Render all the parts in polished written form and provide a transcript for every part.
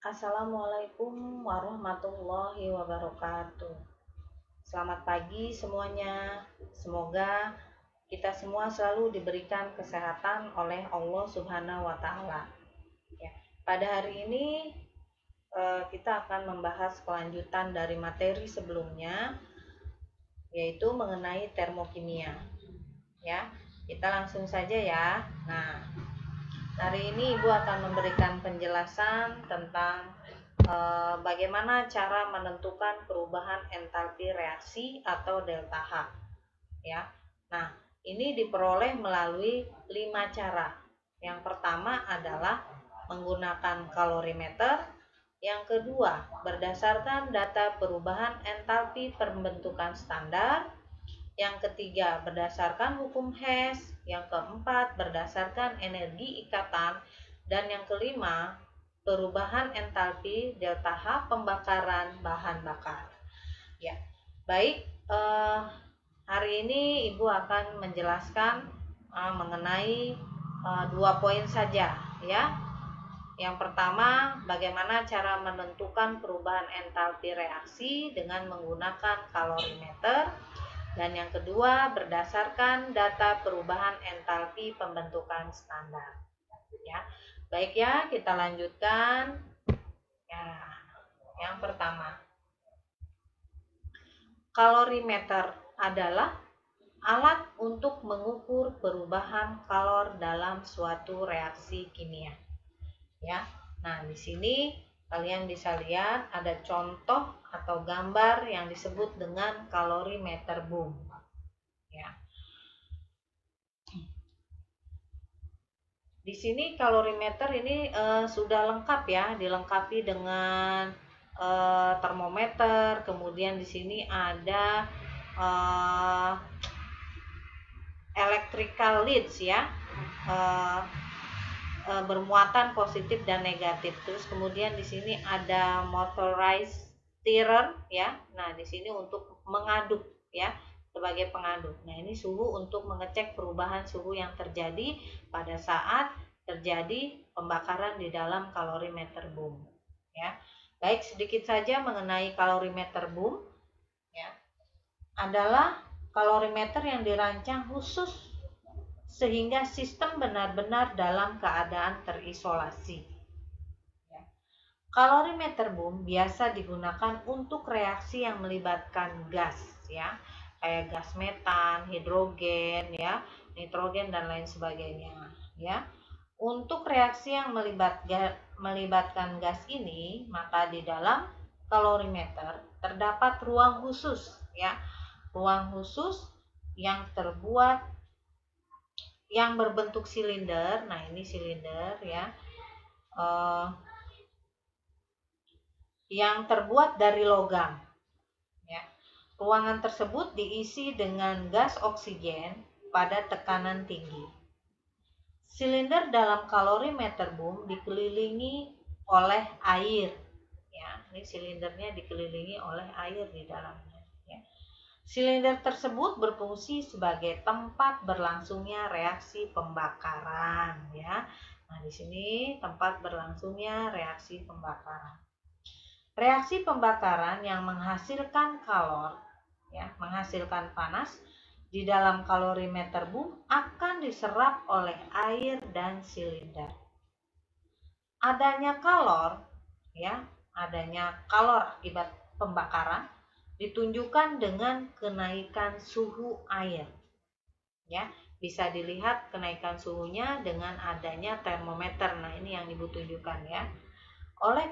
Assalamualaikum warahmatullahi wabarakatuh. Selamat pagi semuanya. Semoga kita semua selalu diberikan kesehatan oleh Allah Subhanahu wa Ta'ala. Ya, pada hari ini kita akan membahas kelanjutan dari materi sebelumnya, yaitu mengenai termokimia. Ya, kita langsung saja ya. Nah, hari ini Ibu akan memberikan penjelasan tentang bagaimana cara menentukan perubahan entalpi reaksi atau delta H. Ya, nah ini diperoleh melalui 5 cara. Yang pertama adalah menggunakan kalorimeter. Yang kedua, berdasarkan data perubahan entalpi pembentukan standar. Yang ketiga, berdasarkan hukum Hess. Yang keempat, berdasarkan energi ikatan. Dan yang kelima, perubahan entalpi delta H pembakaran bahan bakar. Ya, baik. Hari ini Ibu akan menjelaskan mengenai 2 poin saja, ya. Yang pertama, bagaimana cara menentukan perubahan entalpi reaksi dengan menggunakan kalorimeter. Dan yang kedua, berdasarkan data perubahan entalpi pembentukan standar. Ya, baik ya, kita lanjutkan. Ya, yang pertama, kalorimeter adalah alat untuk mengukur perubahan kalor dalam suatu reaksi kimia. Ya, nah di sini kalian bisa lihat ada contoh atau gambar yang disebut dengan kalorimeter boom. Ya. Di sini kalorimeter ini sudah lengkap ya, dilengkapi dengan termometer. Kemudian di sini ada electrical leads ya, bermuatan positif dan negatif. Terus kemudian di sini ada motorized stirrer ya. Nah di sini untuk mengaduk ya, sebagai pengaduk. Nah ini suhu untuk mengecek perubahan suhu yang terjadi pada saat terjadi pembakaran di dalam kalorimeter boom. Ya, baik, sedikit saja mengenai kalorimeter boom. Ya, adalah kalorimeter yang dirancang khusus sehingga sistem benar-benar dalam keadaan terisolasi. Ya. Kalorimeter boom biasa digunakan untuk reaksi yang melibatkan gas ya, kayak gas metan, hidrogen ya, nitrogen dan lain sebagainya ya. Untuk reaksi yang melibatkan gas ini, maka di dalam kalorimeter terdapat ruang khusus ya, ruang khusus yang terbuat yang berbentuk silinder. Nah ini silinder ya, yang terbuat dari logam ya. Ruangan tersebut diisi dengan gas oksigen pada tekanan tinggi. Silinder dalam kalorimeter boom dikelilingi oleh air ya. Ini silindernya dikelilingi oleh air di dalamnya ya. Silinder tersebut berfungsi sebagai tempat berlangsungnya reaksi pembakaran ya. Nah, di sini tempat berlangsungnya reaksi pembakaran. Reaksi pembakaran yang menghasilkan kalor ya, menghasilkan panas di dalam kalorimeter boom akan diserap oleh air dan silinder. Adanya kalor ya, adanya kalor akibat pembakaran ditunjukkan dengan kenaikan suhu air. Ya, bisa dilihat kenaikan suhunya dengan adanya termometer. Nah, ini yang Ibu tunjukkan ya. Oleh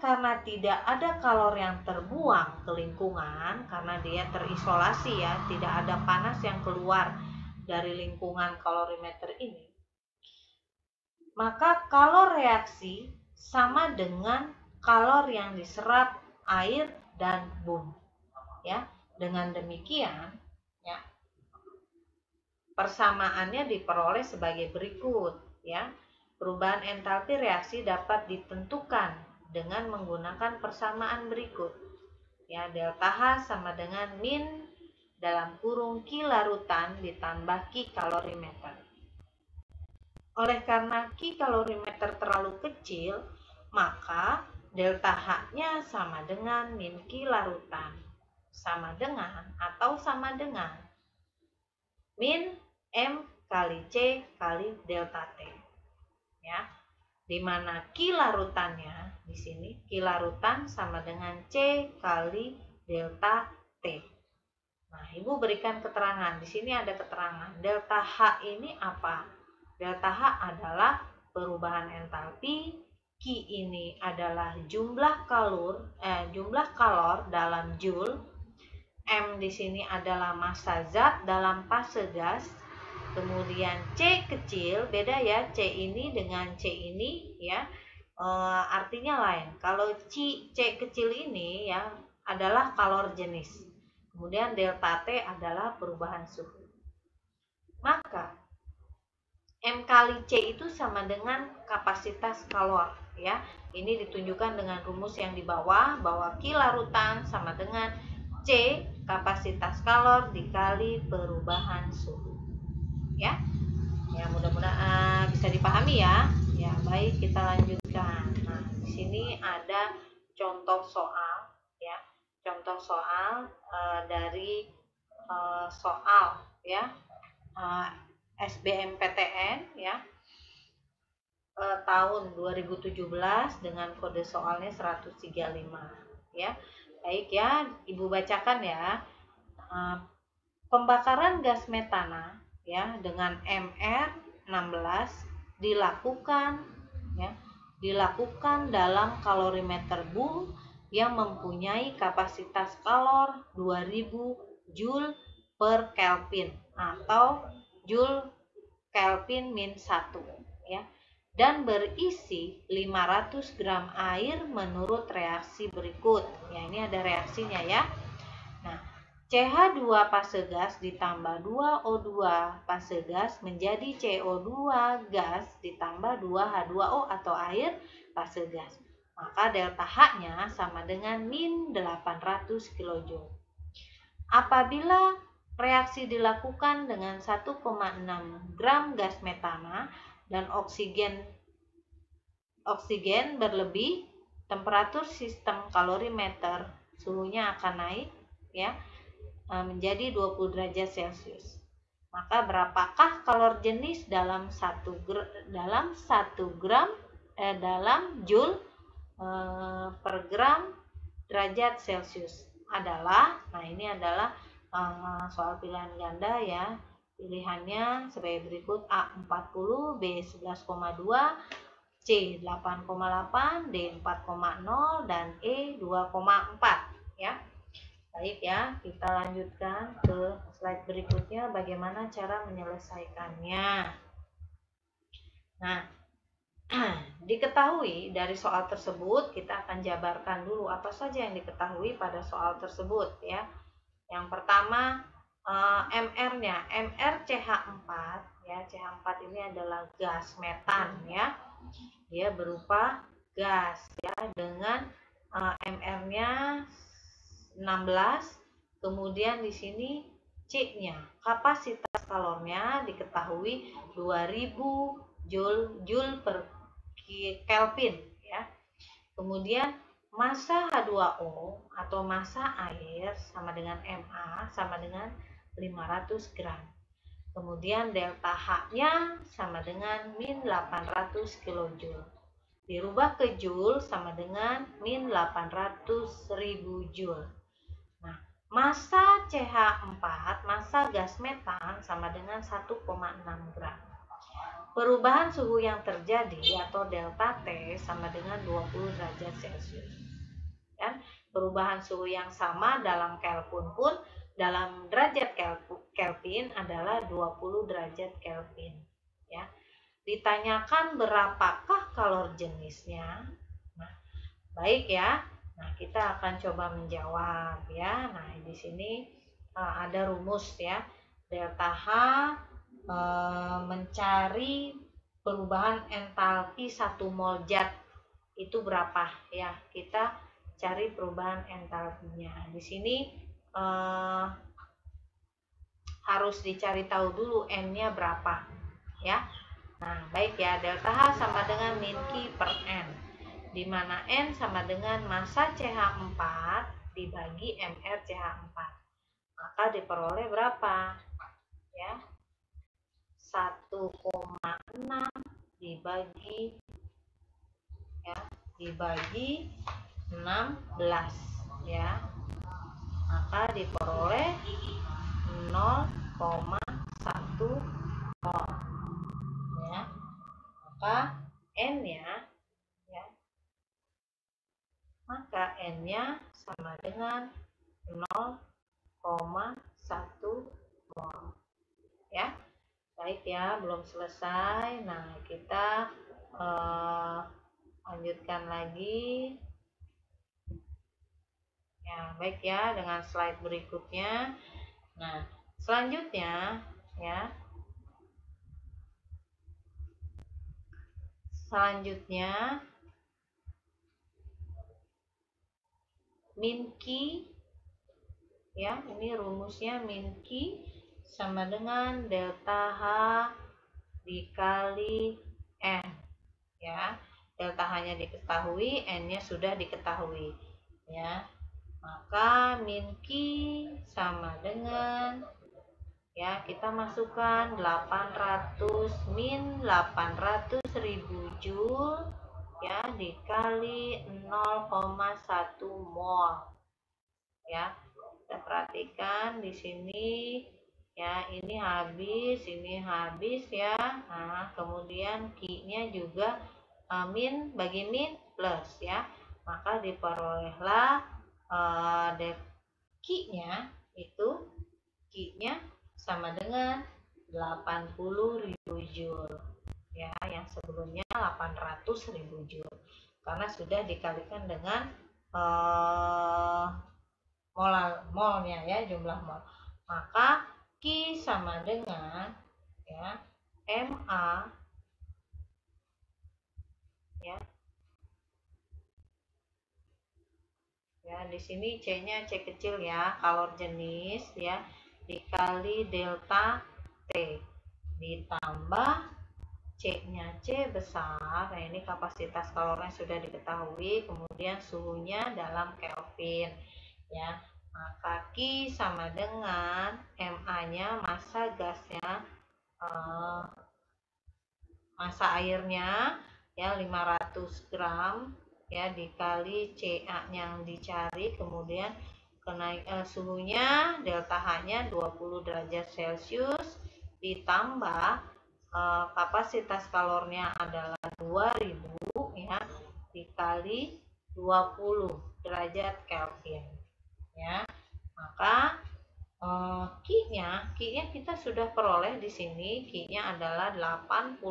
karena tidak ada kalor yang terbuang ke lingkungan karena dia terisolasi ya, tidak ada panas yang keluar dari lingkungan kalorimeter ini, maka kalor reaksi sama dengan kalor yang diserap air dan boom ya. Dengan demikian ya, persamaannya diperoleh sebagai berikut ya. Perubahan entalpi reaksi dapat ditentukan dengan menggunakan persamaan berikut ya. Delta H sama dengan min dalam kurung Q larutan ditambah Q kalorimeter. Oleh karena Q kalorimeter terlalu kecil, maka delta H-nya sama dengan min Q larutan. Sama dengan atau sama dengan min M kali C kali delta T. Ya. Di mana Q larutannya di sini Q larutan sama dengan C kali delta T. Nah, Ibu berikan keterangan. Di sini ada keterangan. Delta H ini apa? Delta H adalah perubahan entalpi. Q ini adalah jumlah kalor dalam joule. M di sini adalah massa zat dalam fase gas. Kemudian C kecil, beda ya, C ini dengan C ini ya, artinya lain. Kalau C kecil ini ya adalah kalor jenis. Kemudian delta T adalah perubahan suhu. Maka M kali C itu sama dengan kapasitas kalor ya. Ini ditunjukkan dengan rumus yang di bawah, bahwa Q larutan sama dengan C kapasitas kalor dikali perubahan suhu. Ya. Ya, mudah-mudahan bisa dipahami ya. Ya, baik, kita lanjutkan. Nah, di sini ada contoh soal ya. Contoh soal dari soal ya. SBMPTN ya. Tahun 2017 dengan kode soalnya 135 ya. Baik ya, Ibu bacakan ya. Pembakaran gas metana ya dengan MR16 dilakukan dalam kalorimeter Boole yang mempunyai kapasitas kalor 2000 Joule per Kelvin atau Joule Kelvin min 1 ya, dan berisi 500 gram air menurut reaksi berikut. Ya, ini ada reaksinya ya. Nah, CH2 fase gas ditambah 2O2 fase gas menjadi CO2 gas ditambah 2H2O atau air fase gas. Maka delta H-nya sama dengan min 800 kJ. Apabila reaksi dilakukan dengan 1,6 gram gas metana dan oksigen berlebih, temperatur sistem kalorimeter suhunya akan naik ya menjadi 20 derajat Celcius. Maka berapakah kalor jenis dalam joule per gram derajat Celcius adalah, nah ini adalah soal pilihan ganda ya. Pilihannya sebagai berikut: A 40, B 11,2, C 8,8, D 4,0, dan E 2,4 ya. Baik ya, kita lanjutkan ke slide berikutnya, bagaimana cara menyelesaikannya. Nah, diketahui dari soal tersebut, kita akan jabarkan dulu apa saja yang diketahui pada soal tersebut ya. Yang pertama, MR-nya, MrCH4 ya. CH4 ini adalah gas metan ya. Dia berupa gas ya dengan MR-nya 16. Kemudian di sini C-nya, kapasitas kalornya diketahui 2000 Joule per Kelvin ya. Kemudian massa H2O atau massa air sama dengan Ma sama dengan 500 gram. Kemudian delta H-nya sama dengan min 800 kJ. Dirubah ke Joule sama dengan min 800.000 Joule. Nah, massa CH4, massa gas metan sama dengan 1,6 gram. Perubahan suhu yang terjadi atau delta T sama dengan 20 derajat Celcius. Dan perubahan suhu yang sama dalam Kelvin pun dalam derajat Kelvin adalah 20 derajat Kelvin ya. Ditanyakan berapakah kalor jenisnya. Nah, baik ya. Nah, kita akan coba menjawab ya. Nah, di sini ada rumus ya. Delta H mencari perubahan entalpi 1 mol zat itu berapa ya. Kita cari perubahan entalpinya. Di sini harus dicari tahu dulu N-nya berapa ya. Nah, baik ya, delta H sama dengan min Q per N, di mana N sama dengan massa CH4 dibagi MR CH4. Maka diperoleh berapa? Ya, 1,6 dibagi ya, dibagi 16 ya. Maka diperoleh 0,1 mol ya. Maka N-nya ya, maka N-nya sama dengan 0,1 mol ya. Baik ya, belum selesai. Nah, kita lanjutkan lagi ya. Baik ya, dengan slide berikutnya. Nah, selanjutnya ya, min Q ya, ini rumusnya min Q sama dengan delta H dikali N ya. Delta H-nya diketahui, N-nya sudah diketahui ya. Maka min Q sama dengan ya, kita masukkan 800 Joule ya dikali 0,1 mol ya. Kita perhatikan di sini ya, ini habis ya. Nah, kemudian Q-nya juga min bagi min plus ya. Maka diperolehlah Q-nya itu sama dengan 80.000 Joule ya, yang sebelumnya 800.000 Joule karena sudah dikalikan dengan molnya ya, jumlah mol. Maka Q sama dengan ya MA ya, di sini C-nya C kecil ya, kalor jenis ya, dikali delta T ditambah C-nya C besar. Nah, ini kapasitas kalornya sudah diketahui, kemudian suhunya dalam Kelvin ya. Maka Q sama dengan MA-nya, massa gasnya, massa airnya ya 500 gram ya, dikali Ca yang dicari, kemudian suhunya delta H-nya 20 derajat Celcius ditambah kapasitas kalornya adalah 2000 ya, dikali 20 derajat Kelvin ya. Maka Q-nya kita sudah peroleh di sini. Q-nya adalah 80.000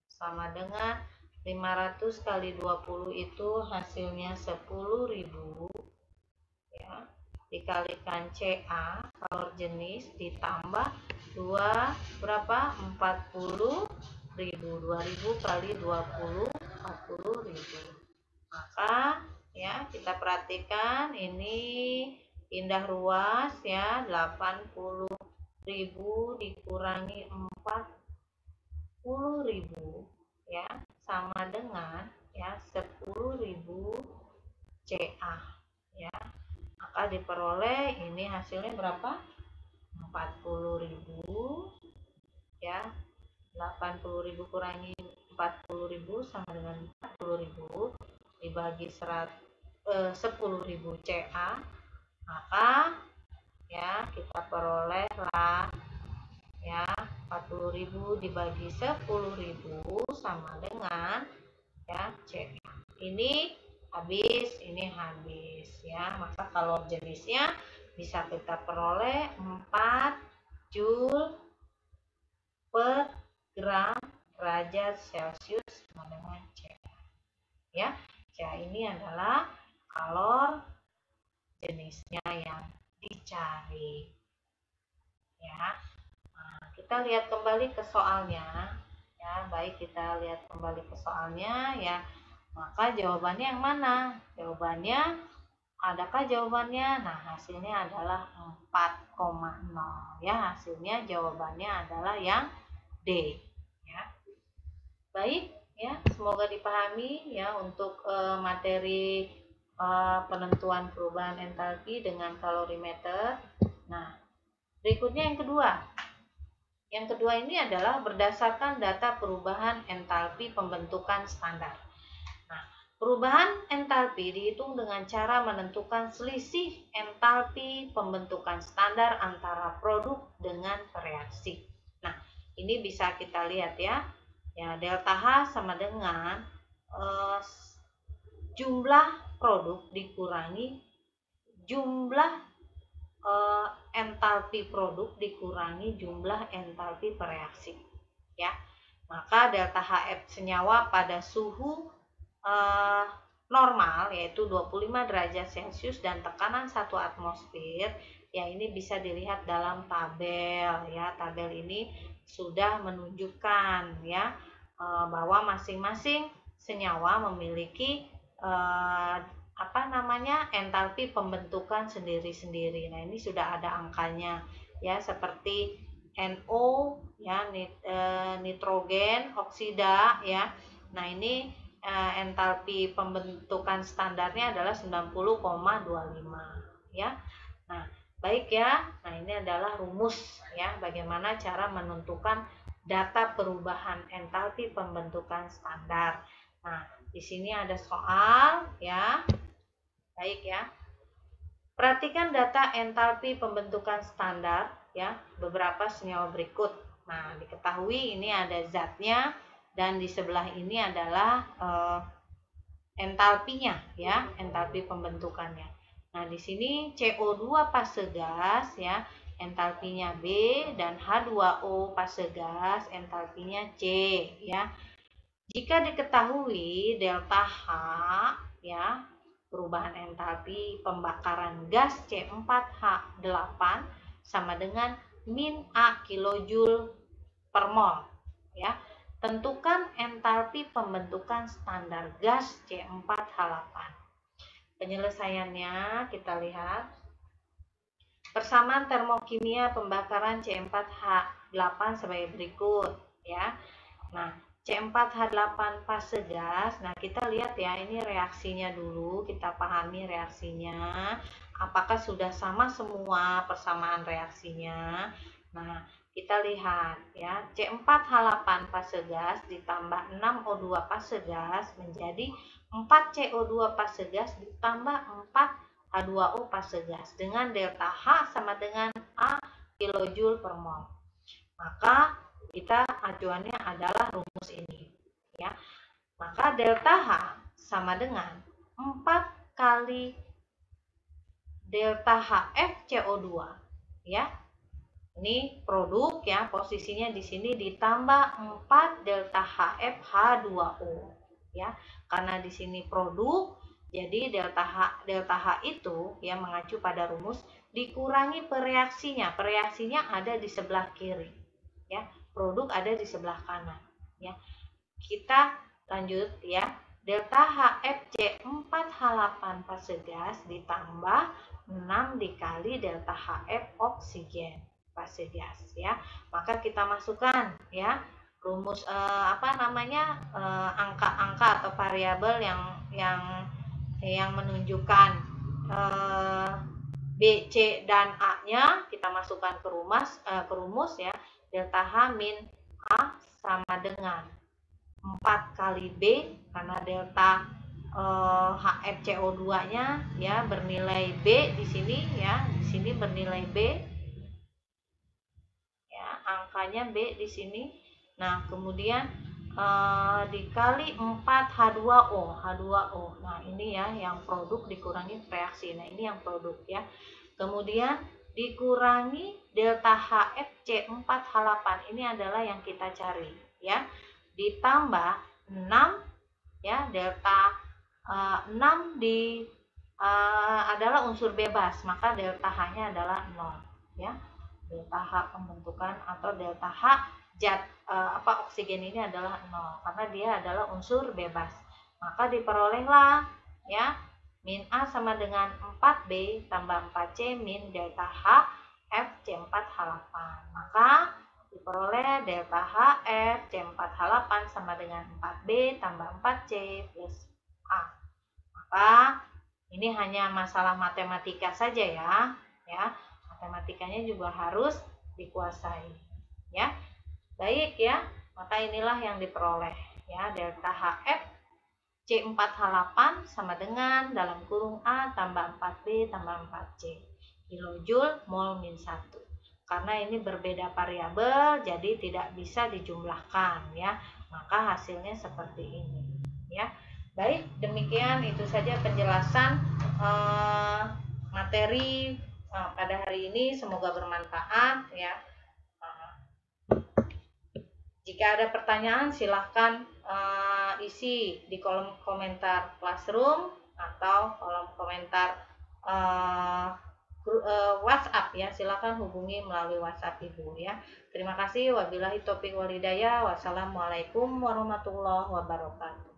sama dengan 500 kali 20 itu hasilnya 10.000 ya, dikalikan Ca kalor jenis ditambah 2 berapa? 40.000. 2000 kali 20 40.000. Maka ya, kita perhatikan ini pindah ruas ya, 80.000 dikurangi 40.000 ya, sama dengan ya 10.000 Ca ya. Maka diperoleh ini hasilnya berapa? 40.000 ya. 80.000 kurangi 40.000 sama dengan 40.000 dibagi 10.000 Ca. Maka ya, kita perolehlah ya 40.000 dibagi 10.000 sama dengan ya C. Ini habis ya. Maka kalor jenisnya bisa kita peroleh 4 Joule per gram derajat Celcius sama dengan C ya. C ini adalah kalor jenisnya yang dicari ya. Nah, kita lihat kembali ke soalnya ya. Baik, kita lihat kembali ke soalnya ya. Maka jawabannya yang mana? Jawabannya, adakah jawabannya? Nah, hasilnya adalah 4,0 ya. Hasilnya jawabannya adalah yang D ya. Baik ya, semoga dipahami ya untuk materi penentuan perubahan entalpi dengan kalorimeter. Nah, berikutnya yang kedua. Yang kedua ini adalah berdasarkan data perubahan entalpi pembentukan standar. Nah, perubahan entalpi dihitung dengan cara menentukan selisih entalpi pembentukan standar antara produk dengan reaksi. Nah, ini bisa kita lihat ya. Ya, delta H sama dengan jumlah produk dikurangi jumlah entalpi produk dikurangi jumlah entalpi reaksi ya. Maka delta HF senyawa pada suhu normal yaitu 25 derajat Celcius dan tekanan 1 atmosfer ya, ini bisa dilihat dalam tabel ya. Tabel ini sudah menunjukkan ya bahwa masing-masing senyawa memiliki entalpi pembentukan sendiri-sendiri. Nah, ini sudah ada angkanya ya, seperti NO ya, nitrogen oksida ya. Nah, ini entalpi pembentukan standarnya adalah 90,25 ya. Nah, baik ya. Nah, ini adalah rumus ya, bagaimana cara menentukan data perubahan entalpi pembentukan standar. Nah, di sini ada soal ya. Baik ya. Perhatikan data entalpi pembentukan standar ya, beberapa senyawa berikut. Nah, diketahui ini ada zatnya dan di sebelah ini adalah entalpinya ya, entalpi pembentukannya. Nah, di sini CO2 fase gas ya, entalpinya B, dan H2O fase gas entalpinya C ya. Jika diketahui delta H ya, perubahan entalpi pembakaran gas C4H8 sama dengan min A kilojoule per mol ya. Tentukan entalpi pembentukan standar gas C4H8. Penyelesaiannya kita lihat. Persamaan termokimia pembakaran C4H8 sebagai berikut ya. Nah, C4H8 fase gas. Nah, kita lihat ya, ini reaksinya dulu, kita pahami reaksinya. Apakah sudah sama semua persamaan reaksinya? Nah, kita lihat ya, C4H8 fase gas ditambah 6O2 fase gas menjadi 4CO2 fase gas ditambah 4H2O fase gas dengan delta H sama dengan A kilojoule per mol. Maka kita acuannya adalah rumus ini ya. Maka delta H sama dengan 4 kali delta HF CO2 ya. Ini produk ya, posisinya di sini ditambah 4 delta HF H2O ya. Karena di sini produk, jadi delta H itu ya mengacu pada rumus dikurangi pereaksinya. Pereaksinya ada di sebelah kiri ya. Produk ada di sebelah kanan ya. Kita lanjut ya. Delta HFC4H8 fase gas ditambah 6 dikali delta HF oksigen fase gas ya. Maka kita masukkan ya rumus angka-angka atau variabel yang menunjukkan B, C, dan A-nya kita masukkan ke rumus ya. Delta H min A sama dengan 4 kali B karena delta HFCO2-nya ya bernilai B di sini ya. Di sini bernilai B. Ya, angkanya B di sini. Nah, kemudian dikali 4 H2O. Nah, ini ya yang produk dikurangi reaksi. Nah, ini yang produk ya. Kemudian dikurangi delta HFC4H8. Ini adalah yang kita cari ya. Ditambah 6 ya, delta 6 adalah unsur bebas, maka delta H-nya adalah 0 ya. Delta H pembentukan atau delta H oksigen ini adalah 0 karena dia adalah unsur bebas. Maka diperolehlah ya min A sama dengan 4B tambah 4C min delta H FC4H8. Maka Diperoleh delta HF C4H8 sama dengan 4B tambah 4C plus A. Maka ini hanya masalah matematika saja ya. Matematikanya juga harus dikuasai, ya. Baik ya, maka inilah yang diperoleh ya, delta HF C4H8 sama dengan dalam kurung A tambah 4B tambah 4C kilojoule mol min 1. Karena ini berbeda variabel jadi tidak bisa dijumlahkan ya. Maka hasilnya seperti ini ya. Baik, demikian itu saja penjelasan materi pada hari ini, semoga bermanfaat ya. Jika ada pertanyaan silahkan isi di kolom komentar Classroom atau kolom komentar WhatsApp ya. Silahkan hubungi melalui WhatsApp Ibu ya. Terima kasih. Wabillahi taufiq wal hidayah. Wassalamualaikum warahmatullahi wabarakatuh.